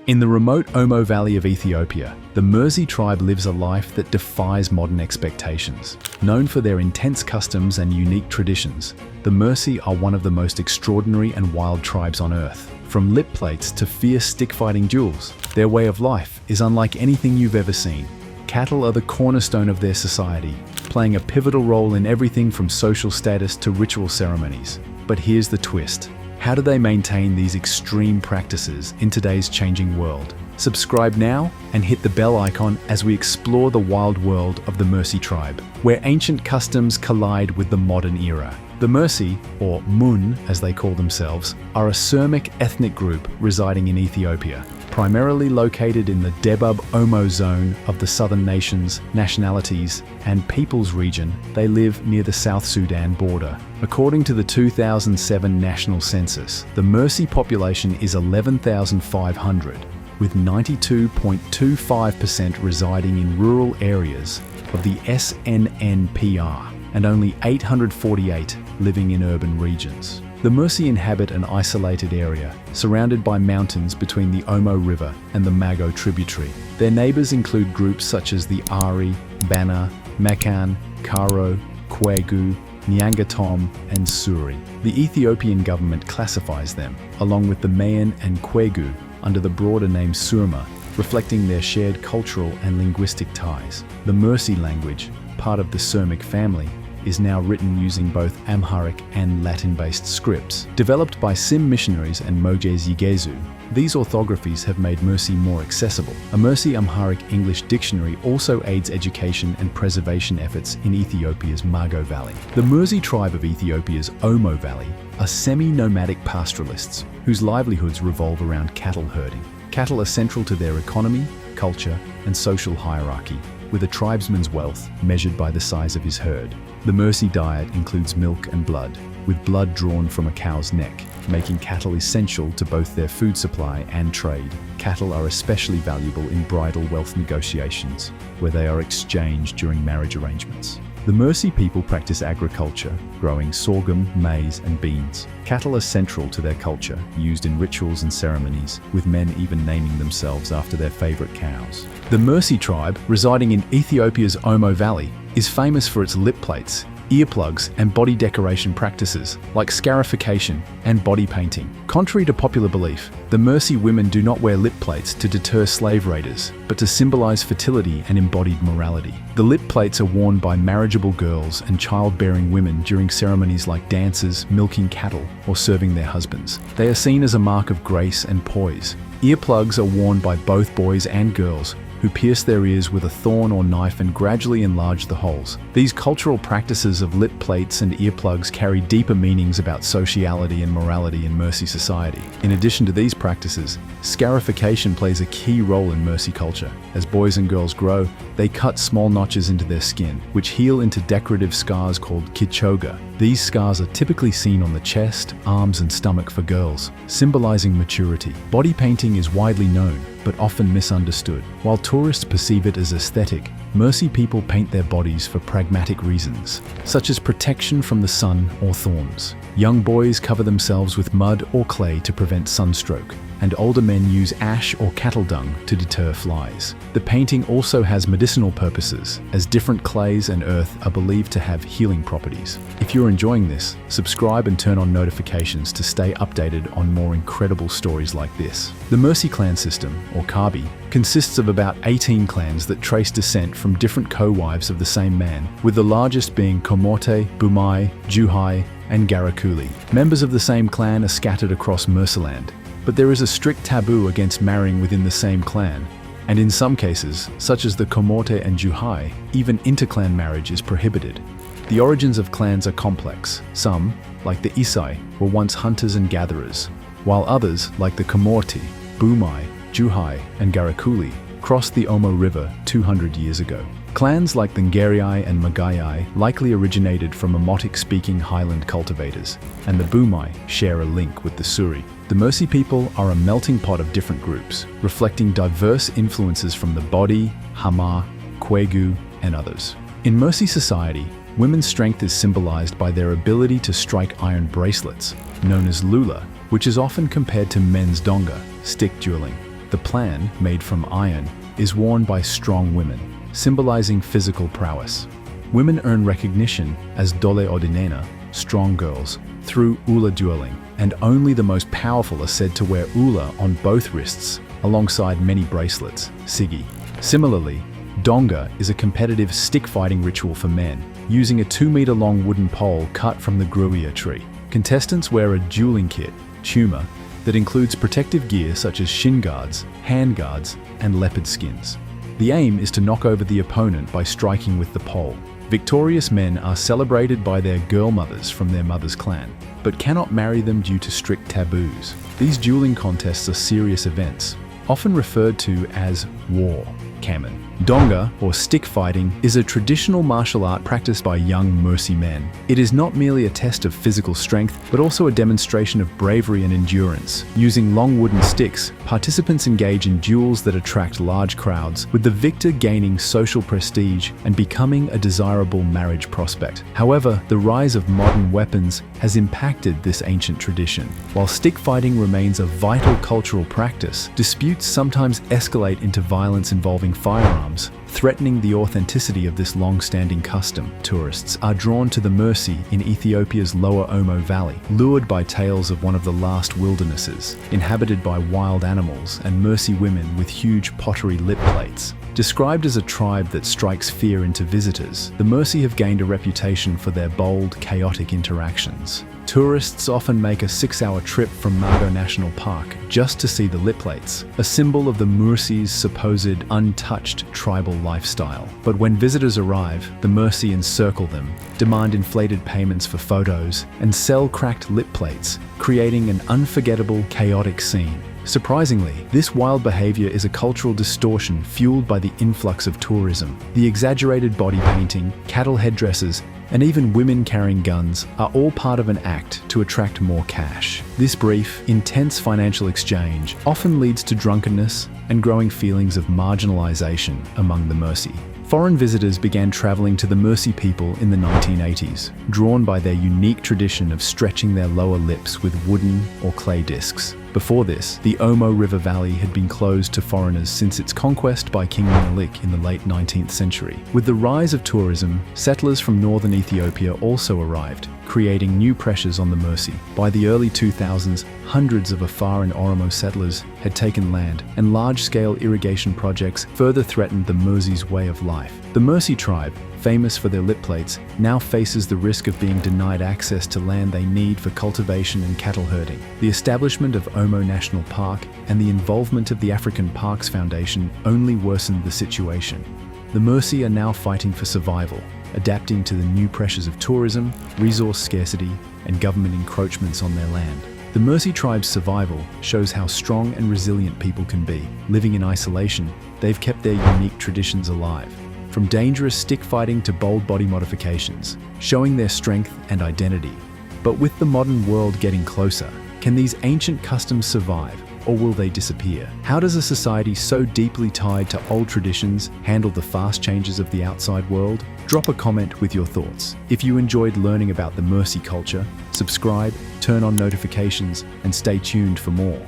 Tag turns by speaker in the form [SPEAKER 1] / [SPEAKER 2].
[SPEAKER 1] In the remote Omo Valley of Ethiopia, the Mursi tribe lives a life that defies modern expectations. Known for their intense customs and unique traditions, the Mursi are one of the most extraordinary and wild tribes on earth. From lip plates to fierce stick-fighting duels, their way of life is unlike anything you've ever seen. Cattle are the cornerstone of their society, playing a pivotal role in everything from social status to ritual ceremonies. But here's the twist. How do they maintain these extreme practices in today's changing world? Subscribe now and hit the bell icon as we explore the wild world of the Mursi tribe, where ancient customs collide with the modern era. The Mursi, or Mun as they call themselves, are a Semitic ethnic group residing in Ethiopia, primarily located in the Debub Omo zone of the Southern Nationalities and Peoples region. They live near the South Sudan border. According to the 2007 national census, the Mursi population is 11,500, with 92.25% residing in rural areas of the SNNPR and only 848 living in urban regions. The Mursi inhabit an isolated area, surrounded by mountains between the Omo River and the Mago tributary. Their neighbors include groups such as the Ari, Bana, Mekan, Karo, Kwegu, Nyangatom, and Suri. The Ethiopian government classifies them, along with the Mayan and Kwegu, under the broader name Surma, reflecting their shared cultural and linguistic ties. The Mursi language, part of the Semitic family, is now written using both Amharic and Latin-based scripts. Developed by Sim missionaries and Mojes Yigezu, these orthographies have made Mursi more accessible. A Mursi Amharic English dictionary also aids education and preservation efforts in Ethiopia's Mago Valley. The Mursi tribe of Ethiopia's Omo Valley are semi-nomadic pastoralists whose livelihoods revolve around cattle herding. Cattle are central to their economy, culture, and social hierarchy, with a tribesman's wealth measured by the size of his herd. The Mursi diet includes milk and blood, with blood drawn from a cow's neck, making cattle essential to both their food supply and trade. Cattle are especially valuable in bridal wealth negotiations, where they are exchanged during marriage arrangements. The Mursi people practice agriculture, growing sorghum, maize, and beans. Cattle are central to their culture, used in rituals and ceremonies, with men even naming themselves after their favorite cows. The Mursi tribe, residing in Ethiopia's Omo Valley, is famous for its lip plates, earplugs, and body decoration practices, like scarification and body painting. Contrary to popular belief, the Mursi women do not wear lip plates to deter slave raiders, but to symbolize fertility and embodied morality. The lip plates are worn by marriageable girls and childbearing women during ceremonies like dances, milking cattle, or serving their husbands. They are seen as a mark of grace and poise. Earplugs are worn by both boys and girls, who pierce their ears with a thorn or knife and gradually enlarge the holes. These cultural practices of lip plates and earplugs carry deeper meanings about sociality and morality in Mursi society. In addition to these practices, scarification plays a key role in Mursi culture. As boys and girls grow, they cut small notches into their skin, which heal into decorative scars called kichoga. These scars are typically seen on the chest, arms, and stomach for girls, symbolizing maturity. Body painting is widely known, but often misunderstood. While tourists perceive it as aesthetic, Mursi people paint their bodies for pragmatic reasons, such as protection from the sun or thorns. Young boys cover themselves with mud or clay to prevent sunstroke, and older men use ash or cattle dung to deter flies. The painting also has medicinal purposes, as different clays and earth are believed to have healing properties. If you're enjoying this, subscribe and turn on notifications to stay updated on more incredible stories like this. The Mursi clan system, or Kabi, consists of about 18 clans that trace descent from different co-wives of the same man, with the largest being Komorte, Bumai, Juhai, and Garakuli. Members of the same clan are scattered across Mursiland, but there is a strict taboo against marrying within the same clan, and in some cases, such as the Komorte and Juhai, even interclan marriage is prohibited. The origins of clans are complex. Some, like the Isai, were once hunters and gatherers, while others, like the Komorte, Bumai, Juhai, and Garakuli, crossed the Omo River 200 years ago. Clans like the Ngeriai and Magaiai likely originated from Omotic-speaking highland cultivators, and the Bumai share a link with the Suri. The Mursi people are a melting pot of different groups, reflecting diverse influences from the Bodi, Hama, Kwegu, and others. In Mursi society, women's strength is symbolized by their ability to strike iron bracelets, known as lula, which is often compared to men's donga, stick dueling. The plan, made from iron, is worn by strong women, symbolizing physical prowess. Women earn recognition as dole odinena, strong girls, through ula dueling, and only the most powerful are said to wear ula on both wrists, alongside many bracelets, sigi. Similarly, donga is a competitive stick-fighting ritual for men, using a 2-meter-long wooden pole cut from the gruya tree. Contestants wear a dueling kit, tuma, that includes protective gear such as shin guards, hand guards, and leopard skins. The aim is to knock over the opponent by striking with the pole. Victorious men are celebrated by their girl mothers from their mother's clan, but cannot marry them due to strict taboos. These dueling contests are serious events, often referred to as war. Kamen. Donga, or stick fighting, is a traditional martial art practiced by young Mursi men. It is not merely a test of physical strength, but also a demonstration of bravery and endurance. Using long wooden sticks, participants engage in duels that attract large crowds, with the victor gaining social prestige and becoming a desirable marriage prospect. However, the rise of modern weapons has impacted this ancient tradition. While stick fighting remains a vital cultural practice, disputes sometimes escalate into violence involving firearms, threatening the authenticity of this long-standing custom. Tourists are drawn to the Mursi in Ethiopia's lower Omo Valley, lured by tales of one of the last wildernesses, inhabited by wild animals and Mursi women with huge pottery lip plates. Described as a tribe that strikes fear into visitors, the Mursi have gained a reputation for their bold, chaotic interactions. Tourists often make a 6-hour trip from Mago National Park just to see the lip plates, a symbol of the Mursi's supposed untouched tribal lifestyle. But when visitors arrive, the Mursi encircle them, demand inflated payments for photos, and sell cracked lip plates, creating an unforgettable, chaotic scene. Surprisingly, this wild behavior is a cultural distortion fueled by the influx of tourism. The exaggerated body painting, cattle headdresses, and even women carrying guns are all part of an act to attract more cash. This brief, intense financial exchange often leads to drunkenness and growing feelings of marginalization among the Mursi. Foreign visitors began traveling to the Mursi people in the 1980s, drawn by their unique tradition of stretching their lower lips with wooden or clay discs. Before this, the Omo River Valley had been closed to foreigners since its conquest by King Menelik in the late 19th century. With the rise of tourism, settlers from northern Ethiopia also arrived, creating new pressures on the Mursi. By the early 2000s, hundreds of Afar and Oromo settlers had taken land, and large-scale irrigation projects further threatened the Mursi's way of life. The Mursi tribe, famous for their lip plates, now faces the risk of being denied access to land they need for cultivation and cattle herding. The establishment of Omo National Park and the involvement of the African Parks Foundation only worsened the situation. The Mursi are now fighting for survival, adapting to the new pressures of tourism, resource scarcity, and government encroachments on their land. The Mursi tribe's survival shows how strong and resilient people can be. Living in isolation, they've kept their unique traditions alive, from dangerous stick fighting to bold body modifications, showing their strength and identity. But with the modern world getting closer, can these ancient customs survive, or will they disappear? How does a society so deeply tied to old traditions handle the fast changes of the outside world? Drop a comment with your thoughts. If you enjoyed learning about the Mursi culture, subscribe, turn on notifications, and stay tuned for more.